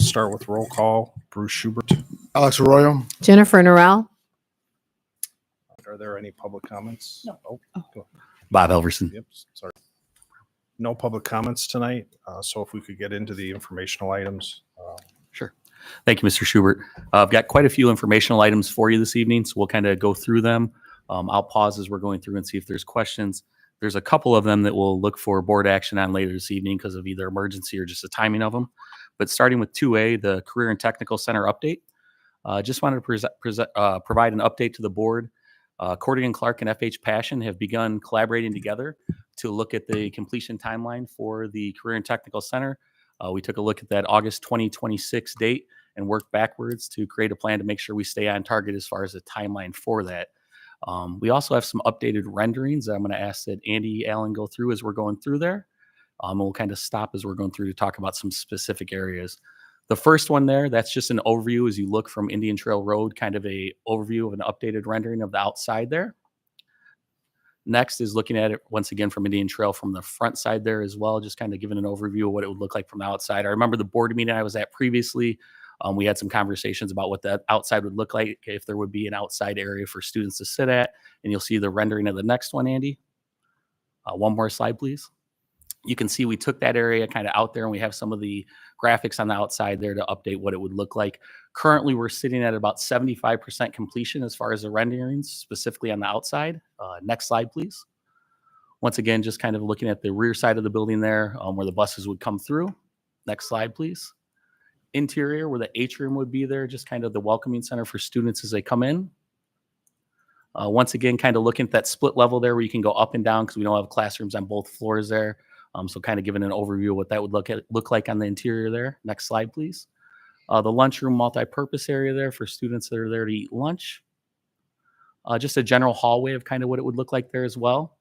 start with roll call. Bruce Schubert. Alex Arroyo. Jennifer Norrell. Are there any public comments? No. Oh. Bob Elverson. Yep. Sorry. No public comments tonight. So if we could get into the informational items. Sure. Thank you, Mr. Schubert. I've got quite a few informational items for you this evening, so we'll kind of go through them. I'll pause as we're going through and see if there's questions. There's a couple of them that we'll look for board action on later this evening because of either emergency or just the timing of them. But starting with 2A, the Career and Technical Center update. Just wanted to provide an update to the board. Cordigan Clark and FH Passion have begun collaborating together to look at the completion timeline for the Career and Technical Center. We took a look at that August 2026 date and worked backwards to create a plan to make sure we stay on target as far as the timeline for that. We also have some updated renderings that I'm going to ask that Andy Allen go through as we're going through there. We'll kind of stop as we're going through to talk about some specific areas. The first one there, that's just an overview as you look from Indian Trail Road, kind of a overview of an updated rendering of the outside there. Next is looking at it once again from Indian Trail from the front side there as well, just kind of giving an overview of what it would look like from the outside. I remember the board meeting I was at previously. We had some conversations about what that outside would look like if there would be an outside area for students to sit at. And you'll see the rendering of the next one, Andy. One more slide, please. You can see we took that area kind of out there and we have some of the graphics on the outside there to update what it would look like. Currently, we're sitting at about 75% completion as far as the renderings, specifically on the outside. Next slide, please. Once again, just kind of looking at the rear side of the building there where the buses would come through. Next slide, please. Interior, where the atrium would be there, just kind of the welcoming center for students as they come in. Once again, kind of looking at that split level there where you can go up and down because we don't have classrooms on both floors there. So kind of giving an overview of what that would look like on the interior there. Next slide, please. The lunchroom multi-purpose area there for students that are there to eat lunch. Just a general hallway of kind of what it would look like there as well.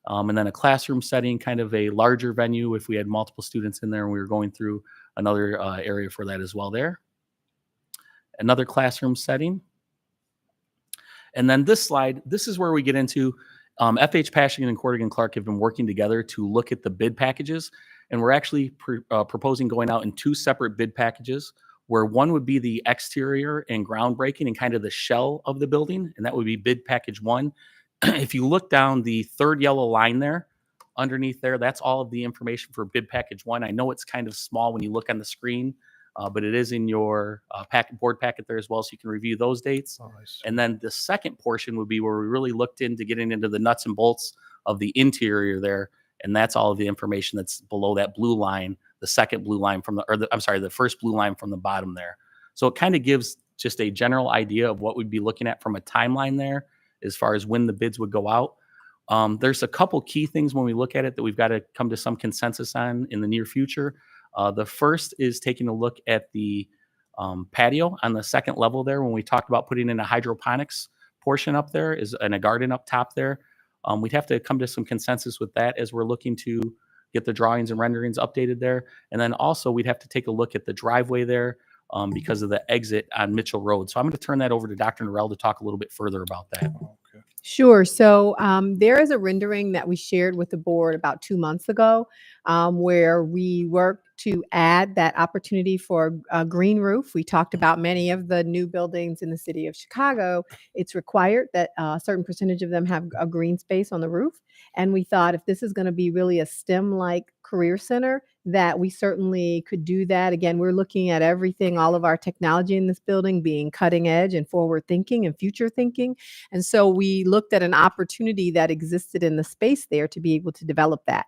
And then a classroom setting, kind of a larger venue if we had multiple students in there and we were going through another area for that as well there. Another classroom setting. And then this slide, this is where we get into FH Passion and Cordigan Clark have been working together to look at the bid packages. And we're actually proposing going out in two separate bid packages, where one would be the exterior and groundbreaking and kind of the shell of the building. And that would be bid package 1. If you look down the third yellow line there, underneath there, that's all of the information for bid package 1. I know it's kind of small when you look on the screen, but it is in your board packet there as well, so you can review those dates. Oh, nice. And then the second portion would be where we really looked into getting into the nuts and bolts of the interior there, and that's all of the information that's below that blue line, the second blue line from the first blue line from the bottom there. So it kind of gives just a general idea of what we'd be looking at from a timeline there as far as when the bids would go out. There's a couple key things when we look at it that we've got to come to some consensus on in the near future. The first is taking a look at the patio on the second level there. When we talked about putting in a hydroponics portion up there and a garden up top there, we'd have to come to some consensus with that as we're looking to get the drawings and renderings updated there. And then also we'd have to take a look at the driveway there because of the exit on Mitchell Road. So I'm going to turn that over to Dr. Norrell to talk a little bit further about that. Okay. Sure. So there is a rendering that we shared with the board about 2 months ago where we worked to add that opportunity for a green roof. We talked about many of the new buildings in the city of Chicago. It's required that a certain percentage of them have a green space on the roof. And we thought if this is going to be really a STEM-like career center, that we certainly could do that. Again, we're looking at everything, all of our technology in this building being cutting edge and forward thinking and future thinking. And so we looked at an opportunity that existed in the space there to be able to develop that.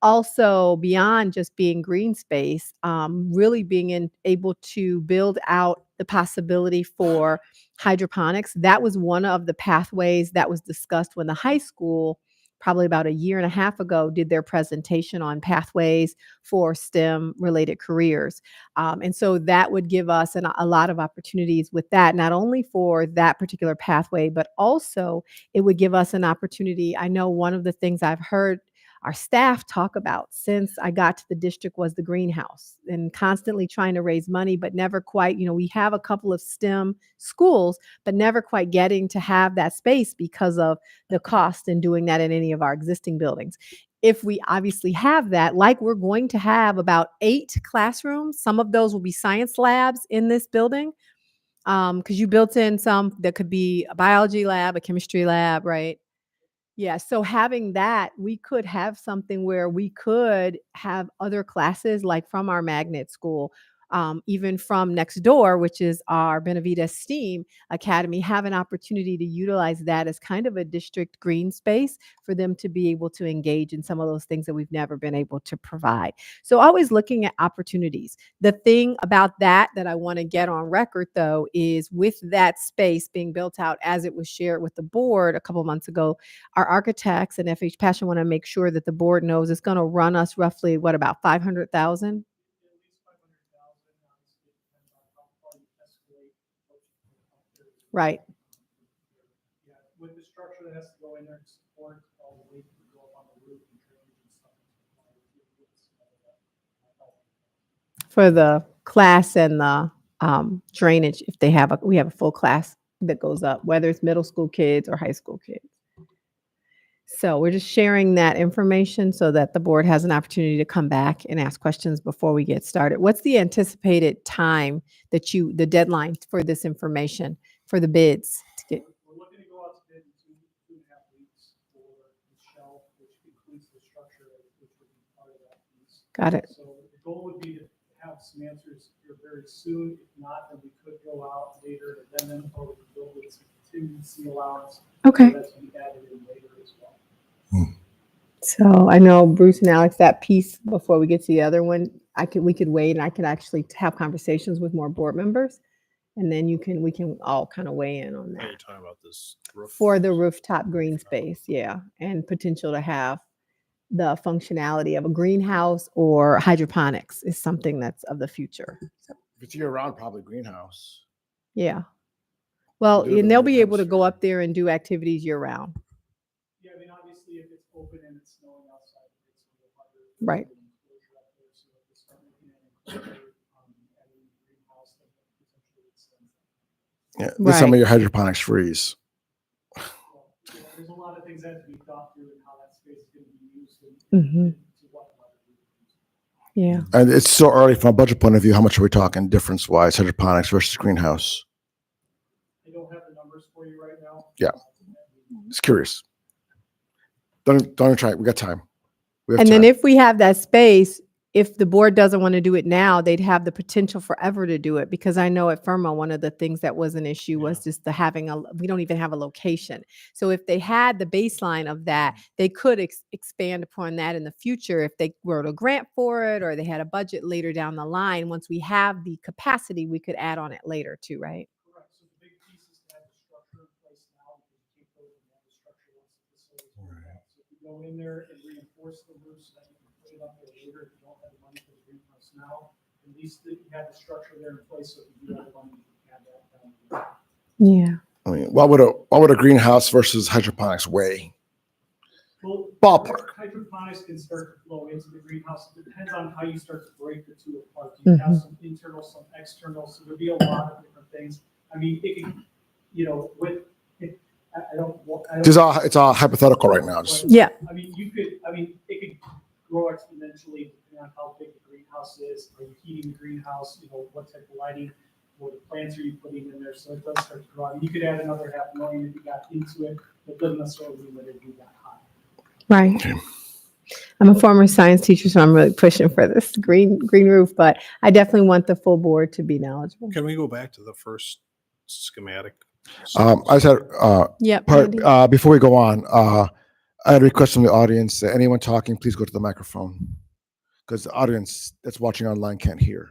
Also, beyond just being green space, really being able to build out the possibility for hydroponics. That was one of the pathways that was discussed when the high school, probably about 1.5 years ago, did their presentation on pathways for STEM-related careers. And so that would give us a lot of opportunities with that, not only for that particular pathway, but also it would give us an opportunity. I know one of the things I've heard our staff talk about since I got to the district was the greenhouse, and constantly trying to raise money, but never quite, we have a couple of STEM schools, but never quite getting to have that space because of the cost in doing that in any of our existing buildings. if we obviously have that, like we're going to have about 8 classrooms, some of those will be science labs in this building. Because you built in some that could be a biology lab, a chemistry lab, right? Yeah, so having that, we could have something where we could have other classes like from our magnet school, even from next door, which is our Benavides STEAM Academy, have an opportunity to utilize that as kind of a district green space for them to be able to engage in some of those things that we've never been able to provide. So always looking at opportunities. The thing about that I want to get on record though is with that space being built out as it was shared with the board a couple months ago, our architects and FH Passion want to make sure that the board knows it's going to run us roughly what about 500,000? Right. Yeah, with the structure that has to go in there to support all the weight to go up on the roof and drainage and stuff. For the class and the drainage, if they have we have a full class that goes up, whether it's middle school kids or high school kids. So we're just sharing that information so that the board has an opportunity to come back and ask questions before we get started. What's the anticipated time that the deadline for this information for the bids to get? We're looking to go out to bid in 2.5 weeks for the shelf, which includes the structure, which would be part of that piece. Got it. So the goal would be to have some answers here very soon. If not, then we could go out later and then or we could build with some contingency allowance. Okay. So that's to be added in later as well. So I know Bruce and Alex, that piece before we get to the other one, we could wait and I could actually have conversations with more board members. And then we can all kind of weigh in on Are you that talking about this roof? for the rooftop green space. Yeah. And potential to have the functionality of a greenhouse or hydroponics is something that's of the future. So, If it's year round, probably greenhouse. yeah. Well, do it in and they'll the be able to go hemisphere. up there and do activities year round. Yeah, I mean, obviously, if it's open and it's snowing outside, it's a little harder. Right. to enclosure up there. So if we start looking at enclosure, adding greenhouse, then potentially extend that. Yeah, this some Right. of your hydroponics freeze. Well, yeah, there's a lot of things that have to be thought through and how that space is going to be used and Mhm. to what level. Yeah. And it's so early from a budget point of view. How much are we talking difference wise, hydroponics versus greenhouse? I don't have the numbers for you right now. Yeah. Just curious. Don't even try it. We got time. We have And then time. if we have that space, if the board doesn't want to do it now, they'd have the potential forever to do it. Because I know at Firma, one of the things that was an issue was just we don't even have a location. So if they had the baseline of that, they could expand upon that in the future if they wrote a grant for it or they had a budget later down the line. Once we have the capacity, we could add on it later too, right? Correct. So the big piece is to have the structure in place now because you can't go in and have the structure once the facility's built out. So if you go in there and reinforce the roof so that you can put it up there later, if you don't have the money for the greenhouse now, at least that you have the structure there in place so if you do have the money, you can have that down the road. Yeah. I mean, what would a greenhouse versus hydroponics weigh? Well, Ballpark. hydroponics can start to flow into the greenhouse. It depends on how you start to break the two apart. You have some internal, some external, so there'll be a lot of different things. I mean, it can, I don't. It's all hypothetical right now. Just, Yeah. I mean, it could grow exponentially depending on how big the greenhouse is. Are you heating the greenhouse? What type of lighting? What plants are you putting in there? So it does start to grow. I mean, you could add another $500,000 if you got into it. It doesn't necessarily mean that it'd be that high. Right. Okay. I'm a former science teacher, so I'm really pushing for this green roof, but I definitely want the full board to be knowledgeable. Can we go back to the first schematic? I just had Yep. part Andy. before we go on. I had a request from the audience. Anyone talking, please go to the microphone because the audience that's watching online can't hear.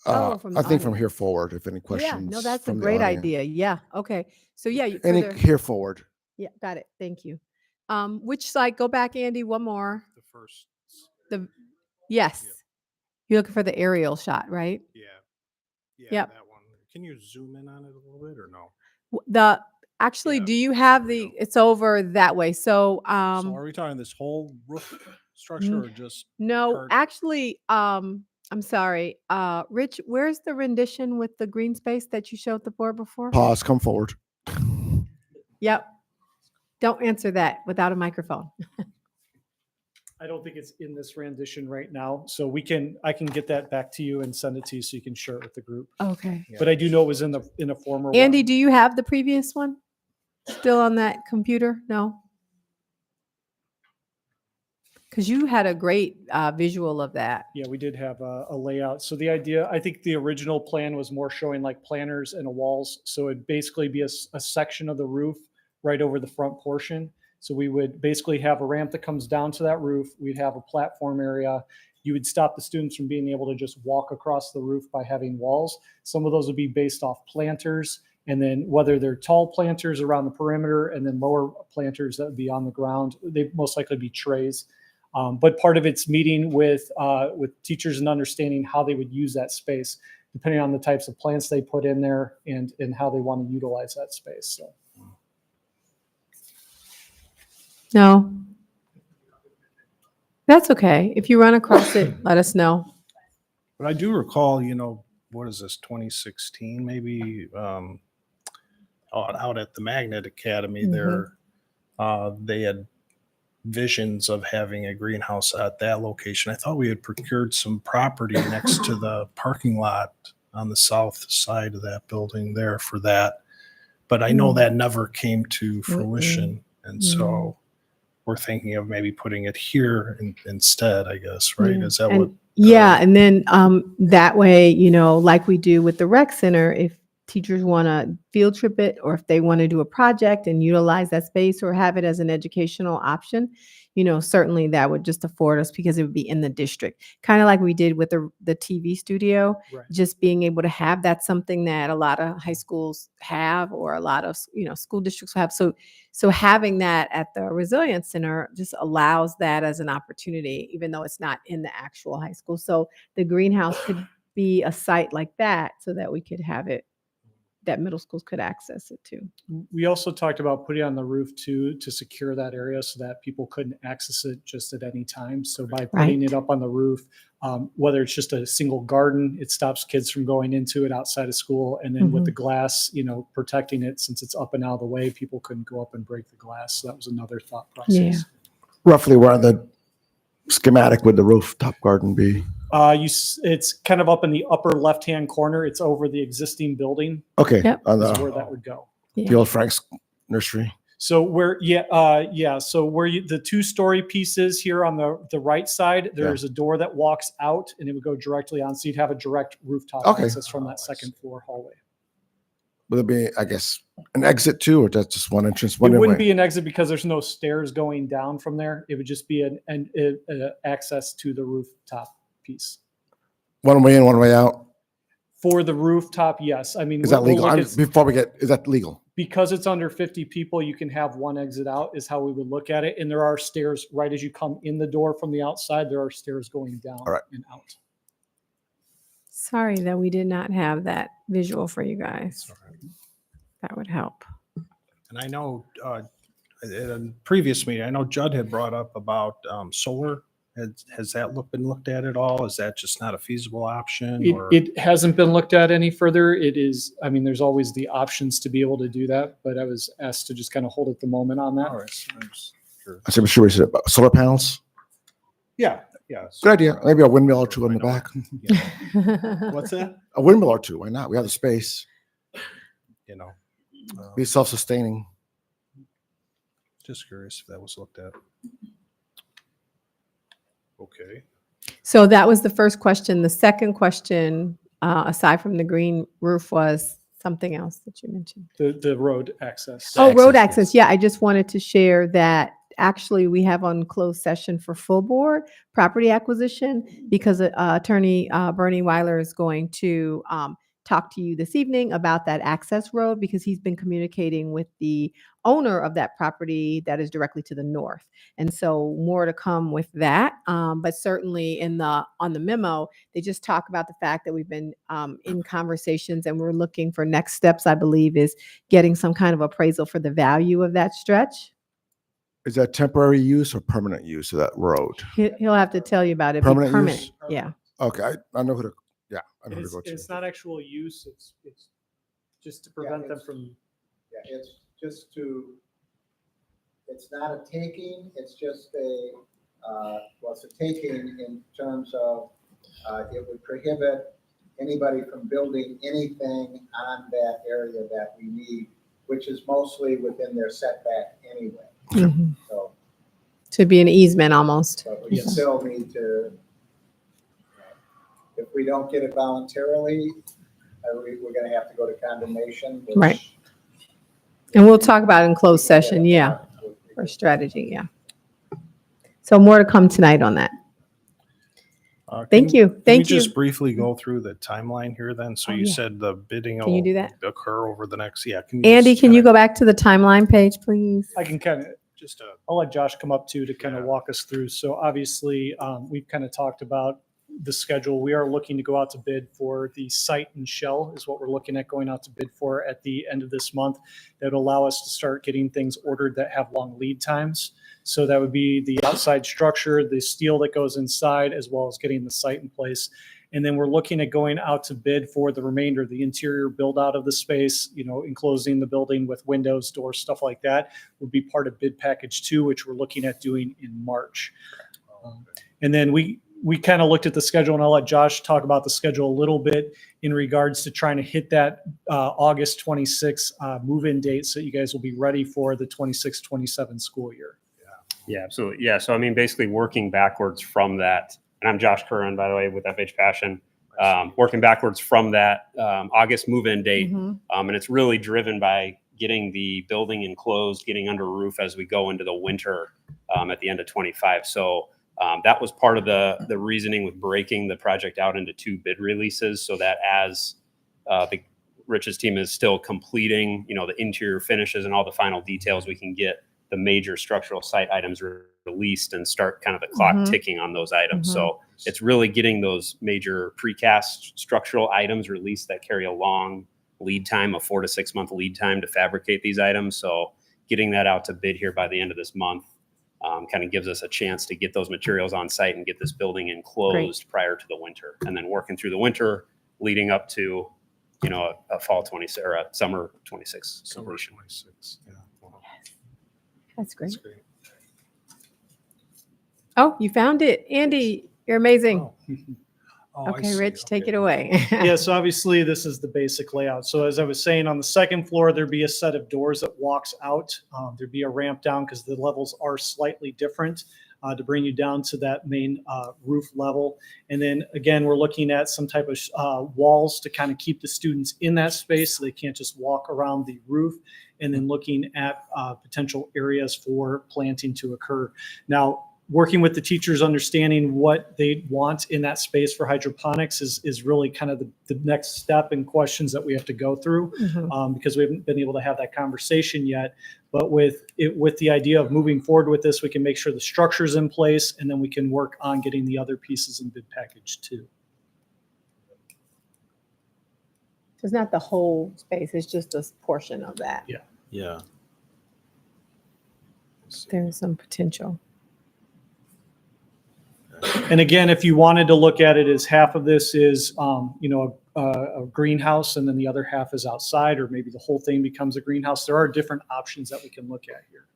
From the I think from audience. here forward, if any questions. Yeah, no, that's a from the great audience. idea. Yeah. Okay. So yeah, Here forward. yeah, got it. Thank you. Which slide? Go back, Andy. One more. The first. Yes. Yep. You're looking for the aerial shot, right? Yeah. Yeah. Yep. That one. Can you zoom in on it a little bit or no? Actually, Yeah, do you have there we go. it's over that way. So, So are we talking this whole roof structure or just no, part? actually, I'm sorry. Rich, where's the rendition with the green space that you showed the board before? Pause. Come forward. Yep. Don't answer that without a microphone. I don't think it's in this rendition right now, so I can get that back to you and send it to you so you can share it with the group. Okay. But I do know it was in a former Andy, one. do you have the previous one still on that computer? No? Because you had a great visual of that. Yeah, we did have a layout. So the idea, I think the original plan was more showing like planters and walls. So it'd basically be a section of the roof right over the front portion. So we would basically have a ramp that comes down to that roof. We'd have a platform area. You would stop the students from being able to just walk across the roof by having walls. Some of those would be based off planters, and then whether they're tall planters around the perimeter and then lower planters that would be on the ground, they'd most likely be trays. But part of it's meeting with teachers and understanding how they would use that space, depending on the types of plants they put in there and how they want to utilize that space. So. No? That's okay. If you run across it, let us know. But I do recall, what is this, 2016 maybe, out at the Magnet Academy there, they had visions of having a greenhouse at that location. I thought we had procured some property next to the parking lot on the south side of that building there for that. But I know that never came to fruition. And so we're thinking of maybe putting it here instead, I guess, right? Yeah. Is that And- what? Yeah, and then that way, like we do with the rec center, if teachers want to field trip it, or if they want to do a project and utilize that space or have it as an educational option, certainly that would just afford us because it would be in the district. Kind of like we did with the TV studio, Right. just being able to have that's something that a lot of high schools have or a lot of, school districts have. So having that at the Resilience Center just allows that as an opportunity, even though it's not in the actual high school. So the greenhouse could be a site like that so that we could have it, that middle schools could access it too. We also talked about putting it on the roof too, to secure that area so that people couldn't access it just at any time. So by putting it up on the roof, whether it's just a single garden, it stops kids from going into it outside of school. And then with the glass, protecting it, since it's up and out of the way, people couldn't go up and break the glass. So that was another thought process. Yeah. Roughly where the schematic would the rooftop garden be? It's kind of up in the upper left-hand corner. It's over the existing building. Okay. Yep. On Is the, where that would go. the old Frank's nursery. So where, so where the 2-story pieces here on the right side, there's a door that walks out and it would go directly on. So you'd have a direct rooftop access from that second floor hallway. Would it be, I guess, an exit too, or that's just one entrance? It One wouldn't way? be an exit because there's no stairs going down from there. It would just be an access to the rooftop piece. One way in, one way out. For the rooftop, yes. I mean, Is that we'll legal? look at- Before we get, is that legal? because it's under 50 people, you can have one exit out is how we would look at it. And there are stairs right as you come in the door from the outside. There are stairs going down All right. and out. Sorry that we did not have that visual for you guys. That would help. And I know at a previous meeting, I know Judd had brought up about solar. Has that been looked at at all? Is that just not a feasible option? Or? It hasn't been looked at any further. It is, I mean, there's always the options to be able to do that, but I was asked to just kind of hold at the moment on that. All right. I'm just sure. I said, sure we said about solar panels. Yeah. Yeah. Good idea. Maybe a windmill or two in the back. Yeah. What's that? A windmill or two. Why not? We have the space. Be Just self-sustaining. curious if that was looked at. Okay. So that was the first question. The second question, aside from the green roof, was something else that you mentioned. The road access. Oh, road access, access. Yeah, I just wanted to share that actually we have on closed session for full board property acquisition because Attorney Bernie Weiler is going to talk to you this evening about that access road because he's been communicating with the owner of that property that is directly to the north. And so more to come with that. But certainly on the memo, they just talk about the fact that we've been in conversations and we're looking for next steps, I believe, is getting some kind of appraisal for the value of that stretch. Is that temporary use or permanent use of that road? He'll have to tell you about it. Permanent Permanent. use? Yeah. Okay, I know who to. Yeah, I know who to go to. It's not actual use. It's just to prevent them from. Yeah, it's just to it's not a taking, it's just a, well, it's a taking in terms of, it would prohibit anybody from building anything on that area that we need, which is mostly within their setback anyway. Mhm. So, To be an easement almost. but we still need to, if we don't get it voluntarily, we're gonna have to go to condemnation. Which, Right. And we'll talk about it in closed session, yeah, for strategy, yeah. So more to come tonight on that. Thank you. Can we Thank you. just briefly go through the timeline here then? So Oh, you yeah. said the bidding Can you do will that? occur over the next, yeah. Andy, just can you kinda- go back to the timeline page, please? I can kind of, Just I'll let Josh come up too to kind of Yeah. walk us through. So obviously, we've kind of talked about the schedule. We are looking to go out to bid for the site and shell is what we're looking at going out to bid for at the end of this month. That would allow us to start getting things ordered that have long lead times. So that would be the outside structure, the steel that goes inside, as well as getting the site in place. And then we're looking at going out to bid for the remainder, the interior build out of the space, enclosing the building with windows, doors, stuff like that would be part of bid package 2, which we're looking at doing in March. And then we kind of looked at the schedule, and I'll let Josh talk about the schedule a little bit in regards to trying to hit that August 26th move-in date so you guys will be ready for the 26-27 school year. Yeah, absolutely. Yeah. So, I mean, basically working backwards from that, and I'm Josh Curran, by the way, with FH Passion, working backwards from that August move-in date. Mhm. And it's really driven by getting the building enclosed, getting under roof as we go into the winter at the end of 25. So that was part of the reasoning with breaking the project out into 2 bid releases so that as the Rich's team is still completing, the interior finishes and all the final details, we can get the major structural site items released and start kind of the clock Mhm. ticking on those items. Mhm. So it's really getting those major precast structural items released that carry a long lead time, a 4 to 6 month lead time to fabricate these items. So getting that out to bid here by the end of this month kind of gives us a chance to get those materials on site and get this building enclosed prior to the winter. And then working through the winter leading up to, a fall 26 or a summer 26 Summer completion. 26, yeah. Wow, That's great. that's great. Oh, you found it. Andy, you're amazing. Oh. Oh, I Okay, see. Rich, take Okay. it away. Yeah, so obviously this is the basic layout. So as I was saying, on the second floor, there'd be a set of doors that walks out. There'd be a ramp down because the levels are slightly different to bring you down to that main roof level. And then again, we're looking at some type of walls to kind of keep the students in that space so they can't just walk around the roof. And then looking at potential areas for planting to occur. Now, working with the teachers, understanding what they want in that space for hydroponics is really kind of the next step and questions that we have to go through Mhm. because we haven't been able to have that conversation yet. But with the idea of moving forward with this, we can make sure the structure's in place and then we can work on getting the other pieces in bid package 2. It's not the whole space, it's just a portion of that. Yeah. Yeah. There's some potential. And again, if you wanted to look at it as half of this is, a greenhouse and then the other half is outside, or maybe the whole thing becomes a greenhouse, there are different options that we can look at here.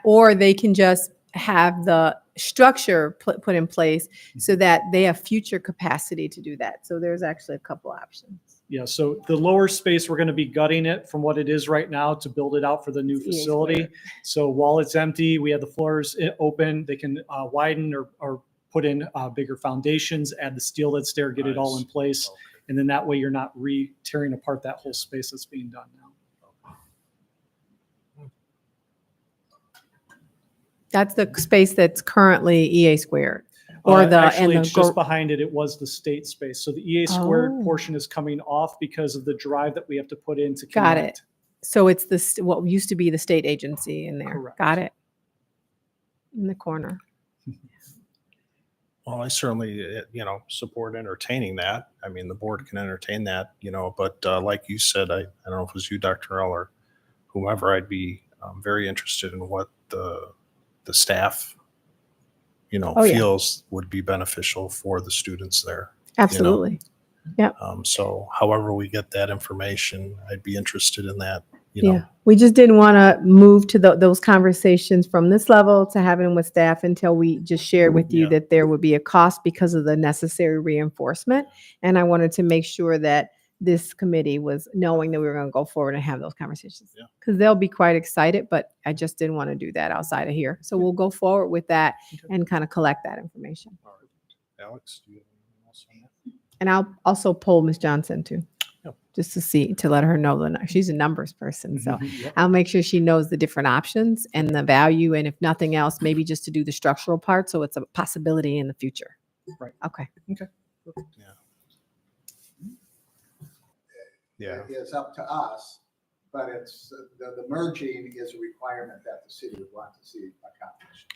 Or they can just have the structure put in place so that they have future capacity to do that. So there's actually a couple options. Yeah, so the lower space, we're going to be gutting it from what it is right now to build it out for the new EA facility. squared. So while it's empty, we have the floors open. They can widen or put in bigger foundations, add the steel that's there, get it all in Nice. place. Okay. And then that way you're not tearing apart that whole space that's being done now. That's the space that's currently EA squared. Or the Actually, and it's the just behind it. It was the state space. So the EA squared Oh. portion is coming off because of the drive that we have to put in to Got connect. it. So it's what used to be the state agency in there. Correct. Got it. In the corner. Well, I certainly, support entertaining that. I mean, the board can entertain that, but like you said, I don't know if it was you, Dr. L, or whomever, I'd be very interested in what the staff, Oh, yeah. feels would be beneficial for the students there. Absolutely. So however we get that information, I'd be interested in that, you know. Yeah, we just didn't want to move to those conversations from this level to having them with staff until we just shared with you Yeah. that there would be a cost because of the necessary reinforcement. And I wanted to make sure that this committee was knowing that we were going to go forward and have those conversations. Yeah. Because they'll be quite excited, but I just didn't want to do that outside of here. So we'll go forward with that Okay. and kind of collect that information. All right. Alex, do you have anything else on that? And I'll also poll Ms. Johnson too, Yep. just to let her know that she's a numbers person. So Yep. I'll make sure she knows the different options and the value. And if nothing else, maybe just to do the structural part. So it's a possibility in the future. Right. Okay. Yeah. It is up to us, but it's, the merging is a requirement that the city would want to see accomplished.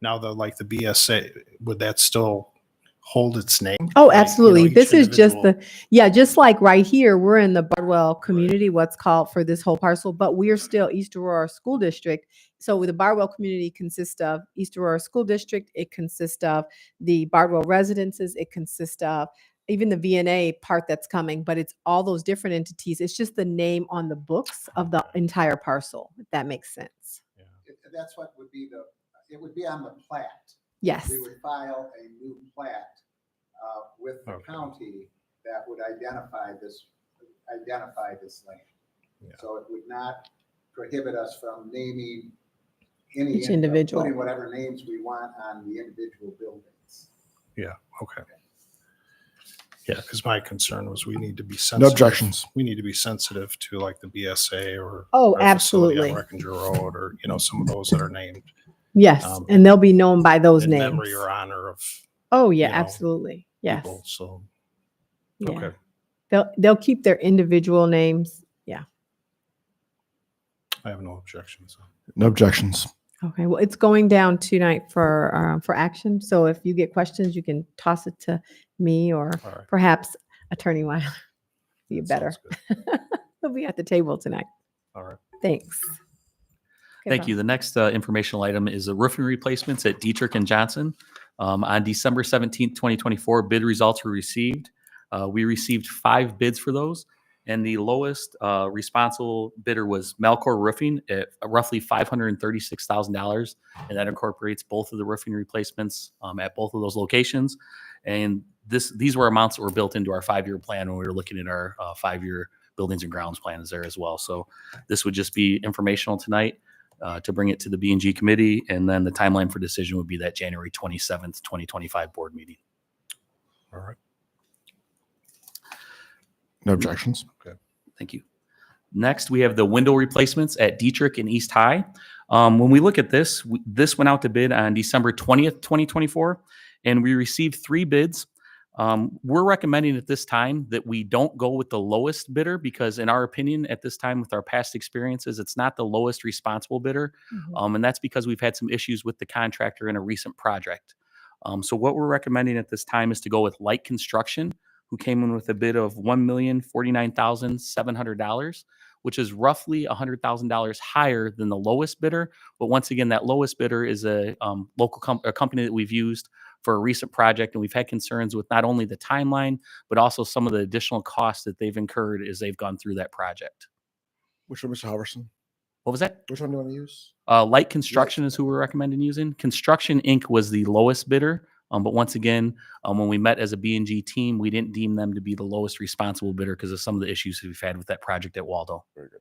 Now the BSA, would that still hold its name? Oh, Like, you know, absolutely. each This is just individual- just like right here, we're in the Bardwell community, what's called for this whole parcel, but we're still East Aurora School District. So the Bardwell community consists of East Aurora School District. It consists of the Bardwell residences. It consists of even the VNA part that's coming, but it's all those different entities. It's just the name on the books of the entire parcel, if that makes sense. That's what would be it would be on the plat. Yes. We would file a new plat with the Okay. county that would identify this land. Yeah. So it would not prohibit us from naming any. Each individual. Putting whatever names we want on the individual buildings. Okay. Yeah, because my concern was we need to be No sensitive. objections. We need to be sensitive to like the BSA or Oh, our facility on absolutely. Breckinger Road, or some of those that are named Yes. Um, And they'll be known by those in names. memory or honor of Oh, yeah, you know, absolutely. Yes. people. So Yeah. okay, They'll keep their individual names. Yeah. I have no objections. No objections. Okay. Well, it's going down tonight for action. So if you get questions, you can toss it to me or All right. perhaps Attorney Weiler. Be That better. sounds good. He'll be at the table tonight. All right. Thanks. Okay, Thank Bob. you. The next informational item is the roofing replacements at Dietrich and Johnson. On December 17th, 2024, bid results were received. We received 5 bids for those, and the lowest responsible bidder was Melcor Roofing at roughly $536,000, and that incorporates both of the roofing replacements at both of those locations. And these were amounts that were built into our 5-year plan when we were looking at our 5-year buildings and grounds plans there as well. So this would just be informational tonight. To bring it to the B&G committee, and then the timeline for decision would be that January 27th, 2025 board meeting. All right. No objections. Thank you. Next, we have the window replacements at Dietrich and East High. When we look at this, this went out to bid on December 20th, 2024, and we received 3 bids. We're recommending at this time that we don't go with the lowest bidder because, in our opinion, at this time, with our past experiences, it's not the lowest responsible bidder. Mhm. And that's because we've had some issues with the contractor in a recent project. So what we're recommending at this time is to go with Light Construction, who came in with a bid of $1,049,700, which is roughly $100,000 higher than the lowest bidder. But once again, that lowest bidder is a local company that we've used for a recent project, and we've had concerns with not only the timeline, but also some of the additional costs that they've incurred as they've gone through that project. Which one, Mr. Hoverson? What was that? Which one do you want to use? Light Construction is who we're recommending using. Construction Inc. was the lowest bidder, but once again, when we met as a B&G team, we didn't deem them to be the lowest responsible bidder because of some of the issues we've had with that project at Waldo. Very good.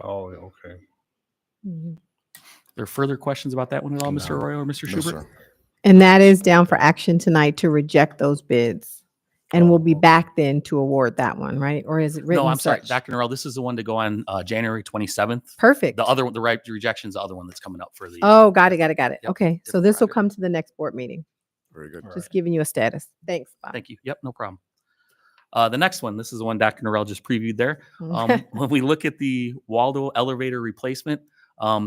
Oh, okay. Mhm. Are there further questions about that one at all, Mr. No. Arroyo or Mr. No, Schubert? sir. And that is down for action tonight to reject those bids. And we'll be back then to award that one, right? Or is it written? No, I'm sorry, such? Dr. Norrell, this is the one to go on January 27th. Perfect. The other one, the right rejection is the other one that's coming up for the. Oh, got it. Yep, Okay. So different this will project. come to the next board meeting. Very good. All Just right. giving you a status. Thanks, Bob. Thank you. Yep, no problem. The next one, this is the one Dr. Norrell just previewed there. When we look at the Waldo elevator replacement,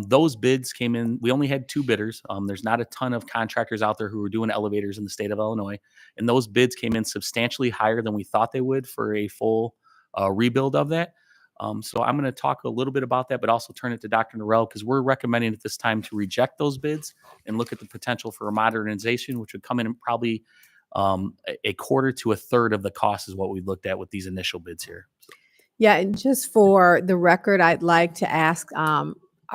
those bids came in. We only had 2 bidders. There's not a ton of contractors out there who are doing elevators in the state of Illinois. And those bids came in substantially higher than we thought they would for a full rebuild of that. So I'm going to talk a little bit about that, but also turn it to Dr. Norrell because we're recommending at this time to reject those bids and look at the potential for a modernization, which would come in probably a quarter to a third of the cost is what we looked at with these initial bids here. Yeah, and just for the record, I'd like to ask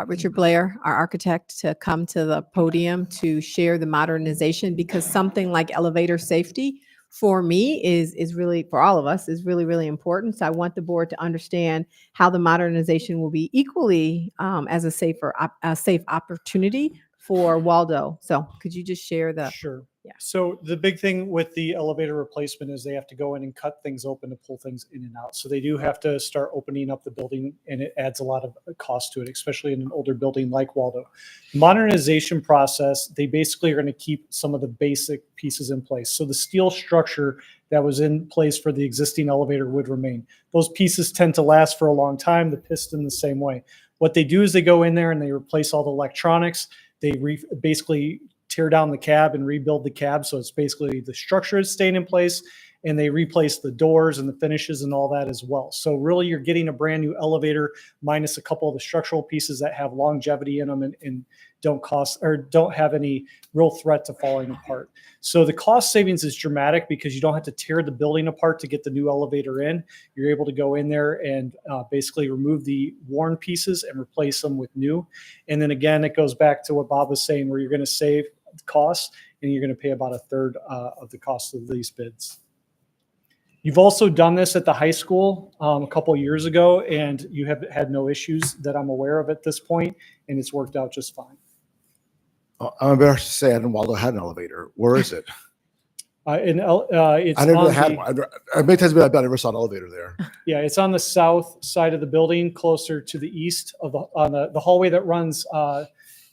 Richard Blair, our architect, to come to the podium to share the modernization, because something like elevator safety for me is really, for all of us, is really, really important. So I want the board to understand how the modernization will be equally as a safe opportunity for Waldo. So could you just share the? Sure. Yeah. So the big thing with the elevator replacement is they have to go in and cut things open to pull things in and out. So they do have to start opening up the building, and it adds a lot of cost to it, especially in an older building like Waldo. Modernization process, they basically are going to keep some of the basic pieces in place. So the steel structure that was in place for the existing elevator would remain. Those pieces tend to last for a long time, the piston the same way. What they do is they go in there and they replace all the electronics. They basically tear down the cab and rebuild the cab. So it's basically the structure is staying in place, and they replace the doors and the finishes and all that as well. So really you're getting a brand new elevator minus a couple of the structural pieces that have longevity in them and don't cost or don't have any real threat to falling apart. So the cost savings is dramatic because you don't have to tear the building apart to get the new elevator in. You're able to go in there and basically remove the worn pieces and replace them with new. And then again, it goes back to what Bob was saying, where you're going to save costs and you're going to pay about a third of the cost of these bids. You've also done this at the high school a couple of years ago, and you have had no issues that I'm aware of at this point, and it's worked out just fine. I'm embarrassed to say I didn't Waldo had an elevator. Where is it? It's I never on had the, one. I many times I never saw an elevator there. yeah, it's on the south side of the building, closer to the east of the hallway that runs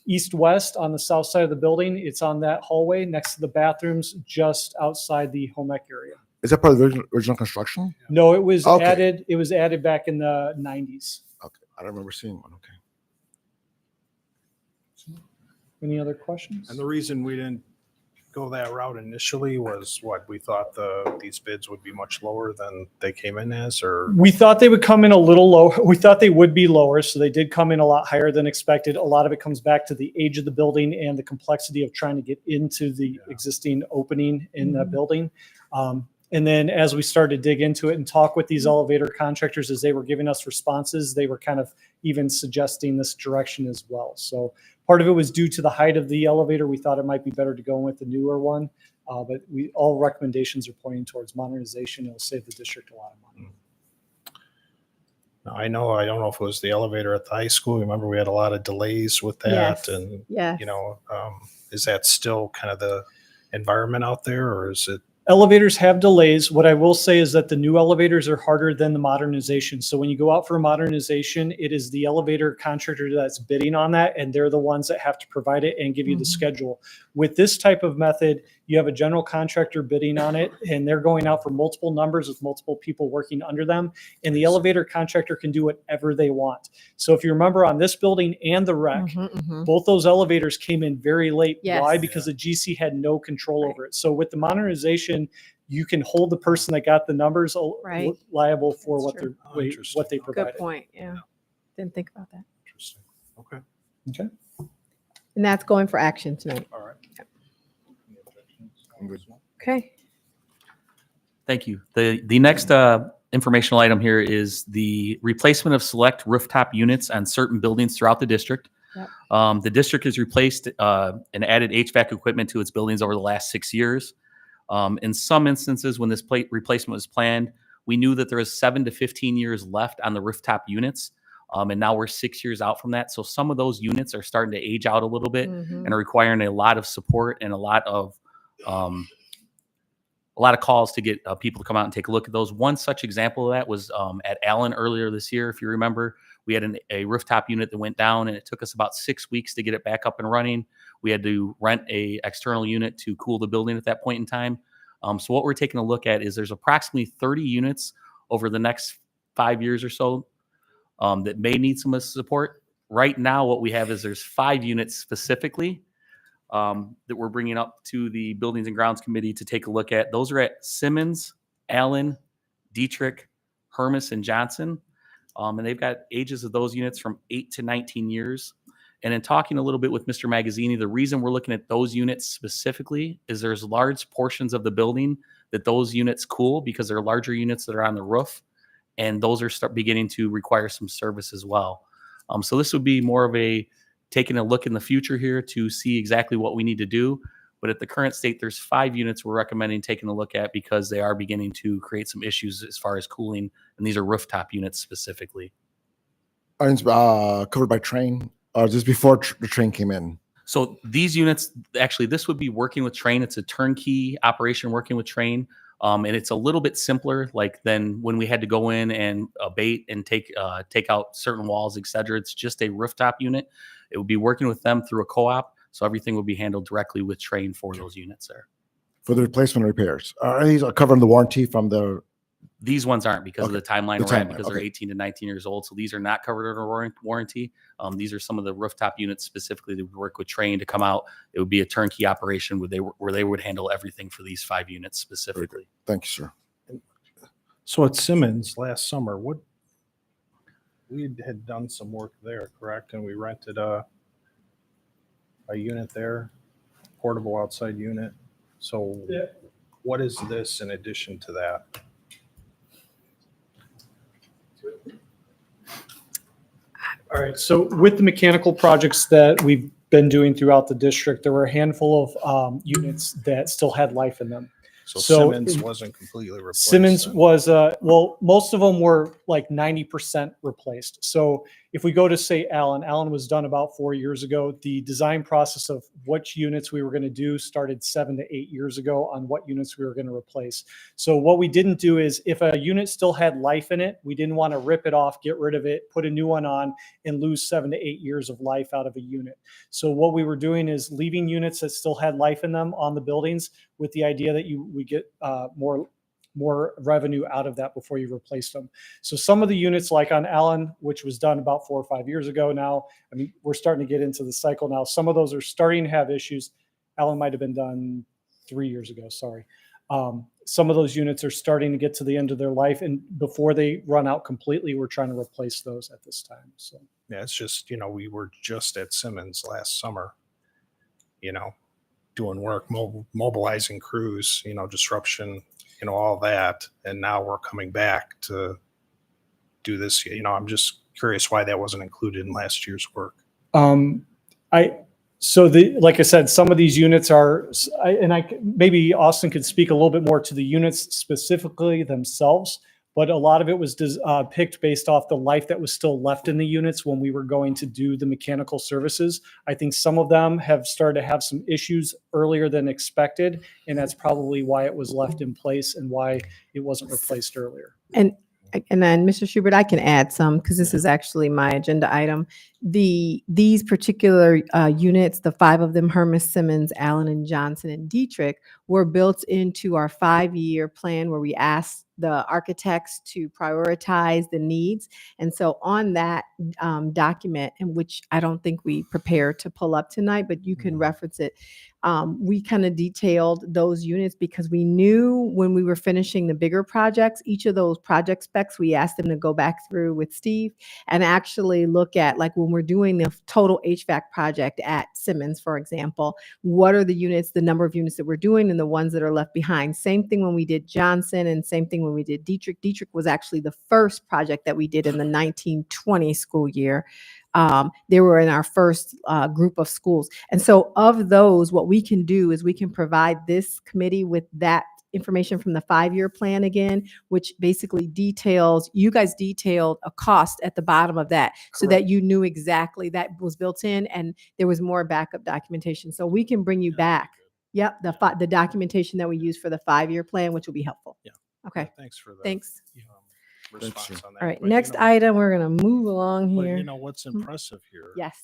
east-west on the south side of the building. It's on that hallway next to the bathrooms, just outside the home ec area. Is that part of the original construction? No, it was Okay. added. It was added back in the 90s. Okay, I don't remember seeing one. Okay. Any other questions? And the reason we didn't go that route initially was what, we thought these bids would be much lower than they came in as, or? We thought they would come in a little low. We thought they would be lower, so they did come in a lot higher than expected. A lot of it comes back to the age of the building and the complexity of trying to get into the existing opening in the building. And then as we started to dig into it and talk with these elevator contractors, as they were giving us responses, they were kind of even suggesting this direction as well. So part of it was due to the height of the elevator. We thought it might be better to go with the newer one, but all recommendations are pointing towards modernization. It'll save the district a lot of money. Now, I don't know if it was the elevator at the high school. Remember, we had a lot of delays with that, Yes. and Yes. is that still kind of the environment out there, or is it? Elevators have delays. What I will say is that the new elevators are harder than the modernization. So when you go out for a modernization, it is the elevator contractor that's bidding on that, and they're the ones that have to provide it and give you the schedule. With this type of method, you have a general contractor bidding on it, and they're going out for multiple numbers with multiple people working under them, and the elevator contractor can do whatever they want. So if you remember on this building and the rec, both those elevators came in very late. Yes. Why? Because the GC had no control over it. So with the modernization, you can hold the person that got the numbers Right. liable for That's what true. Oh, interesting. they provided. Good point. Yeah. Didn't think about that. Interesting. Okay. Okay. And that's going for action tonight. All right. I'm good. Okay. Thank you. The next informational item here is the replacement of select rooftop units on certain buildings throughout the district. Yep. The district has replaced and added HVAC equipment to its buildings over the last 6 years. In some instances, when this replacement was planned, we knew that there was 7 to 15 years left on the rooftop units. And now we're 6 years out from that. So some of those units are starting to age out a little bit and are requiring a lot of support and a lot of calls to get people to come out and take a look at those. One such example of that was at Allen earlier this year. If you remember, we had a rooftop unit that went down, and it took us about 6 weeks to get it back up and running. We had to rent a external unit to cool the building at that point in time. So what we're taking a look at is there's approximately 30 units over the next 5 years or so that may need some support. Right now, what we have is there's 5 units specifically that we're bringing up to the Buildings and Grounds Committee to take a look at. Those are at Simmons, Allen, Dietrich, Hermes, and Johnson. And they've got ages of those units from 8 to 19 years. And in talking a little bit with Mr. Magazzini, the reason we're looking at those units specifically is there's large portions of the building that those units cool because they're larger units that are on the roof. and those are start beginning to require some service as well. So this would be more of a taking a look in the future here to see exactly what we need to do. But at the current state, there's 5 units we're recommending taking a look at because they are beginning to create some issues as far as cooling, and these are rooftop units specifically. Are these, covered by train, or just before the train came in? So these units, actually, this would be working with Train. It's a turnkey operation working with Train. And it's a little bit simpler, like than when we had to go in and abate and take out certain walls, et cetera. It's just a rooftop unit. It would be working with them through a co-op. So everything would be handled directly with Train for those units there. For the replacement repairs. Are these covering the warranty from the? These ones aren't because of the timeline The we're at, timeline, because they're okay. 18 to 19 years old. So these are not covered under warranty. These are some of the rooftop units specifically that would work with Train to come out. It would be a turnkey operation where they would handle everything for these 5 units specifically. Thank you, sir. So at Simmons last summer, we had done some work there, correct? And we rented a unit there, portable outside unit. So Yeah. what is this in addition to that? All right, so with the mechanical projects that we've been doing throughout the district, there were a handful of units that still had life in them. So So Simmons wasn't completely replaced. Simmons then? was, well, most of them were like 90% replaced. So if we go to say Allen was done about 4 years ago. The design process of which units we were going to do started 7 to 8 years ago on what units we were going to replace. So what we didn't do is if a unit still had life in it, we didn't want to rip it off, get rid of it, put a new one on and lose 7 to 8 years of life out of a unit. So what we were doing is leaving units that still had life in them on the buildings with the idea that we get more revenue out of that before you replace them. So some of the units like on Allen, which was done about 4 or 5 years ago now, I mean, we're starting to get into the cycle now. Some of those are starting to have issues. Allen might have been done 3 years ago, sorry. Some of those units are starting to get to the end of their life, and before they run out completely, we're trying to replace those at this time. So Yeah, it's just, we were just at Simmons last summer, doing work, mobilizing crews, disruption, all that. And now we're coming back to do this. I'm just curious why that wasn't included in last year's work. Like I said, some of these units are, maybe Austin could speak a little bit more to the units specifically themselves, but a lot of it was picked based off the life that was still left in the units when we were going to do the mechanical services. I think some of them have started to have some issues earlier than expected, and that's probably why it was left in place and why it wasn't replaced earlier. And then, Mr. Schubert, I can add some because this is actually my agenda item. These particular units, the 5 of them, Hermes, Simmons, Allen, and Johnson, and Dietrich, were built into our 5-year plan where we asked the architects to prioritize the needs. And so on that document, in which I don't think we prepared to pull up tonight, but you can reference it, we kind of detailed those units because we knew when we were finishing the bigger projects, each of those project specs, we asked them to go back through with Steve and actually look at, like when we're doing the total HVAC project at Simmons, for example, what are the units, the number of units that we're doing and the ones that are left behind. Same thing when we did Johnson and same thing when we did Dietrich. Dietrich was actually the first project that we did in the 1920 school year. They were in our first group of schools. And so of those, what we can do is we can provide this committee with that information from the 5-year plan again, which basically details, you guys detailed a cost at the bottom of that so that you knew exactly that was built in and there was more backup documentation. So we can bring you back. Yep, the documentation that we use for the 5-year plan, which will be helpful. Yeah. Okay. Thanks for that. Thanks. Response on that. All right, But, next item, we're going to move along But here. what's impressive here Yes.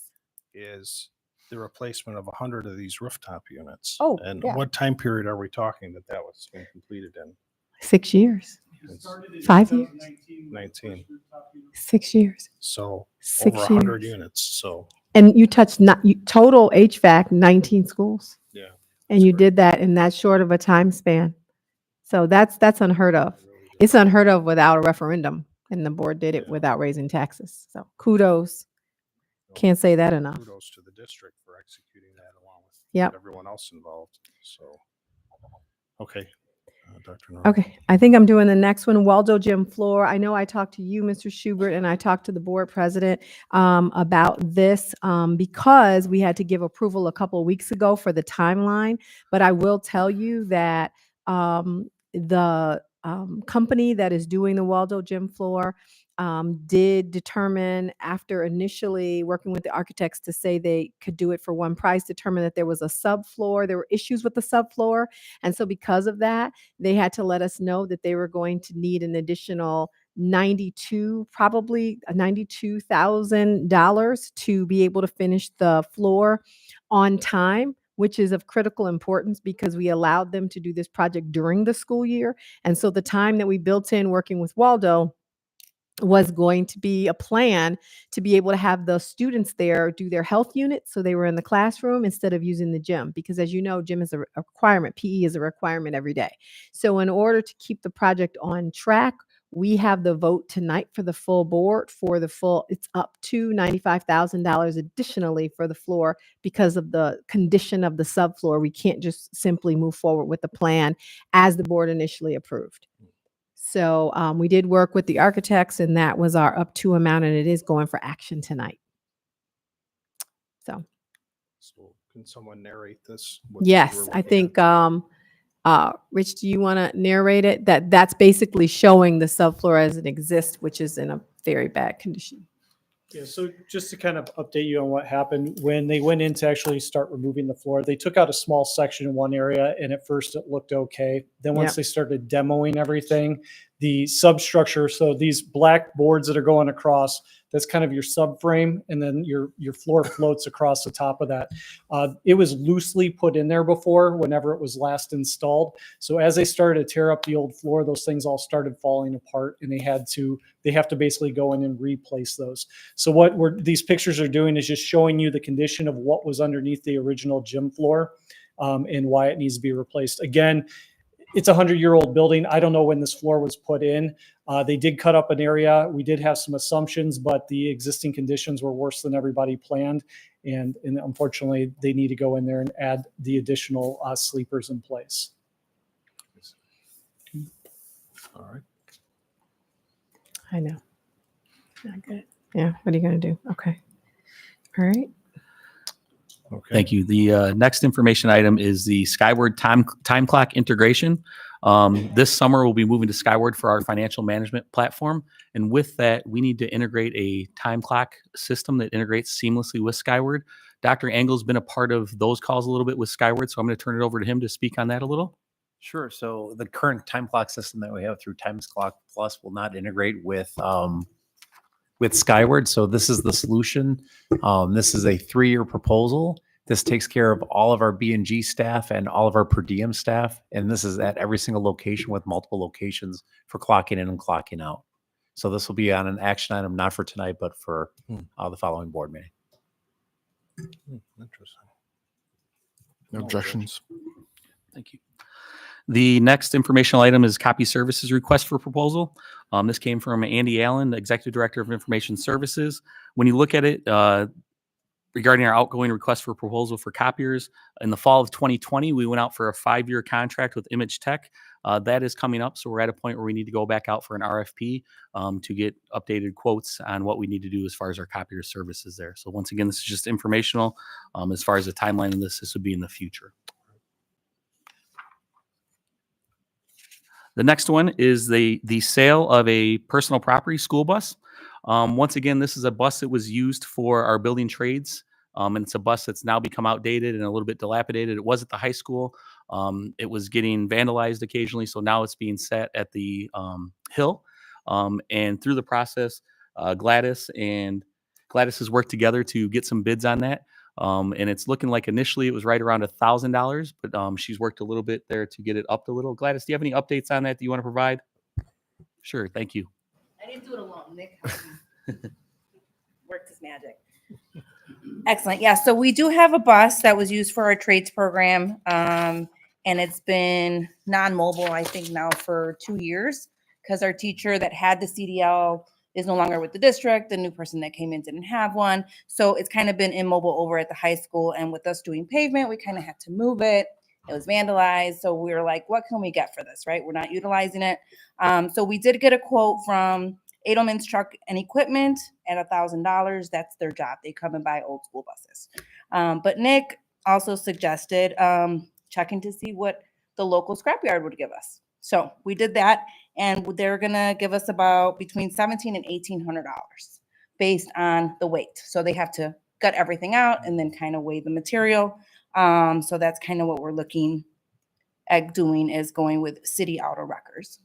is the replacement of 100 of these rooftop units. Oh, and yeah. what time period are we talking that was being completed in? 6 years. It started in 5 years. 2019. 6 years. So 6 over 100 years. units. So And you touched total HVAC 19 schools. yeah. And you great. did that in that short of a time span. So that's unheard of. It's unheard of without a referendum. And the board did it Yeah. without raising taxes. So kudos. Can't say that enough. Kudos to the district for executing that along with Yep. everyone else involved. So, okay. Dr. Norris. Okay, I think I'm doing the next one, Waldo Gym floor. I know I talked to you, Mr. Schubert, and I talked to the board president about this because we had to give approval a couple of weeks ago for the timeline. But I will tell you that the company that is doing the Waldo Gym floor did determine, after initially working with the architects to say they could do it for one price, determined that there was a subfloor. There were issues with the subfloor. And so because of that, they had to let us know that they were going to need an additional probably $92,000 to be able to finish the floor on time, which is of critical importance because we allowed them to do this project during the school year. And so the time that we built in working with Waldo was going to be a plan to be able to have the students there do their health unit. So they were in the classroom instead of using the gym, because as you know, gym is a requirement. PE is a requirement every day. So in order to keep the project on track, we have the vote tonight for the full board for the full, it's up to $95,000 additionally for the floor because of the condition of the subfloor. We can't just simply move forward with the plan as the board initially approved. So we did work with the architects, and that was our up to amount, and it is going for action tonight. So can someone narrate this? yes, I think Rich, do you want to narrate it? That's basically showing the subfloor as it exists, which is in a very bad condition. Yeah, so just to kind of update you on what happened, when they went in to actually start removing the floor, they took out a small section in one area, and at first it looked okay. Then once they started demoing everything, the substructure, so these black boards that are going across, that's kind of your subframe, and then your floor floats across the top of that. It was loosely put in there before, whenever it was last installed. So as they started to tear up the old floor, those things all started falling apart, and they have to basically go in and replace those. So what these pictures are doing is just showing you the condition of what was underneath the original gym floor and why it needs to be replaced. Again, it's a 100-year-old building. I don't know when this floor was put in. They did cut up an area. We did have some assumptions, but the existing conditions were worse than everybody planned. And unfortunately, they need to go in there and add the additional sleepers in place. All right. I know. Not good. Yeah. What are you going to do? Okay. All right. Okay. Thank you. The next information item is the Skyward time clock integration. This summer, we'll be moving to Skyward for our financial management platform. And with that, we need to integrate a time clock system that integrates seamlessly with Skyward. Dr. Engel's been a part of those calls a little bit with Skyward, so I'm going to turn it over to him to speak on that a little. Sure. So the current time clock system that we have through Times Clock Plus will not integrate with Skyward. So this is the solution. This is a 3-year proposal. This takes care of all of our B&G staff and all of our per diem staff. And this is at every single location with multiple locations for clocking in and clocking out. So this will be on an action item, not for tonight, but for the following board meeting. Interesting. No objections. Thank you. The next informational item is copy services request for proposal. This came from Andy Allen, the Executive Director of Information Services. When you look at it, regarding our outgoing request for proposal for copiers, in the fall of 2020, we went out for a 5-year contract with Image Tech. That is coming up, so we're at a point where we need to go back out for an RFP to get updated quotes on what we need to do as far as our copier services there. So once again, this is just informational. As far as the timeline of this would be in the future. The next one is the sale of a personal property school bus. Once again, this is a bus that was used for our building trades, and it's a bus that's now become outdated and a little bit dilapidated. It was at the high school. It was getting vandalized occasionally, so now it's being set at the hill. And through the process, Gladys has worked together to get some bids on that. And it's looking like initially it was right around $1,000, but she's worked a little bit there to get it up a little. Gladys, do you have any updates on that you want to provide? Sure, thank you. I didn't do it alone. Nick helped me. Worked his magic. Excellent. Yeah, so we do have a bus that was used for our trades program, and it's been non-mobile, I think, now for 2 years because our teacher that had the CDL is no longer with the district. The new person that came in didn't have one. So it's kind of been immobile over at the high school. And with us doing pavement, we kind of had to move it. It was vandalized. So we were like, what can we get for this, right? We're not utilizing it. So we did get a quote from Edelman's Truck and Equipment at $1,000. That's their job. They come and buy old school buses. But Nick also suggested checking to see what the local scrapyard would give us. So we did that, and they're gonna give us about between $1,700 and $1,800 based on the weight. So they have to gut everything out and then kind of weigh the material. So that's kind of what we're looking at doing, is going with city auto wreckers.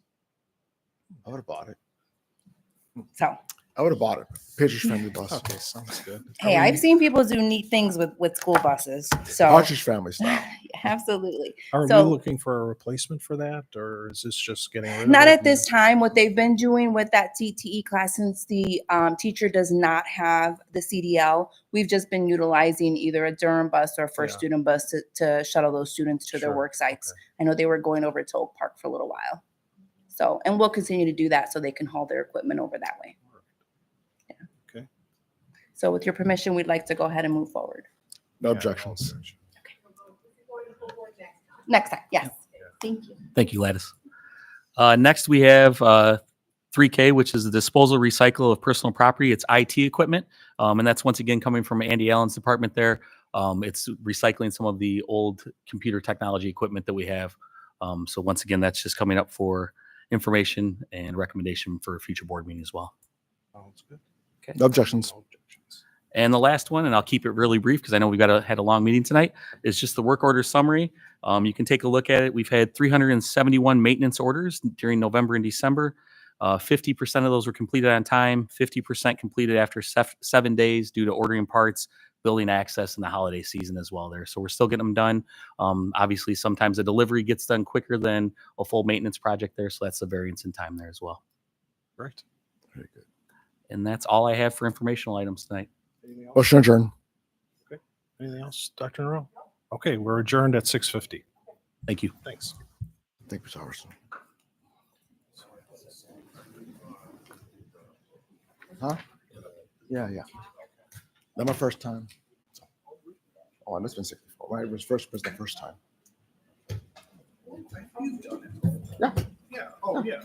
I would have bought it. So I would have bought it. Partridge Family bus. Okay, sounds good. hey, Are we- I've seen people do neat things with school buses. So Partridge Family style. absolutely. Are we So- looking for a replacement for that, or is this just getting rid of Not it at this and- time. What they've been doing with that CTE class, since the teacher does not have the CDL, we've just been utilizing either a Durham bus or a first Yeah. student bus to shuttle those students to their Sure, work sites. okay. I know they were going over to Oak Park for a little while. So, and we'll continue to do that so they can haul their equipment over that way. Yeah. Okay. So with your permission, we'd like to go ahead and move forward. No Yeah, objections. Next time, yes. Thank you. Thank you, Lattice. Next, we have 3K, which is the disposal recycle of personal property. It's IT equipment, and that's once again coming from Andy Allen's department there. It's recycling some of the old computer technology equipment that we have. So once again, that's just coming up for information and recommendation for a future board meeting as well. Sounds good. No objections. No objections. And the last one, and I'll keep it really brief because I know we've had a long meeting tonight, is just the work order summary. You can take a look at it. We've had 371 maintenance orders during November and December. 50% of those were completed on time, 50% completed after 7 days due to ordering parts, building access, and the holiday season as well there. So we're still getting them done. Obviously, sometimes the delivery gets done quicker than a full maintenance project there. So that's the variance in time there as well. Great. Very good. And that's all I have for informational items tonight. Anything else? Motion adjourned. Anything else, Dr. Nero? Okay, we're adjourned at 6:50. Thank you. Thanks. Thank you, Mr. Harrison. Huh? Yeah. Not my first time. Oh, and this been 64. When I was the first time. Yeah. Oh, yeah.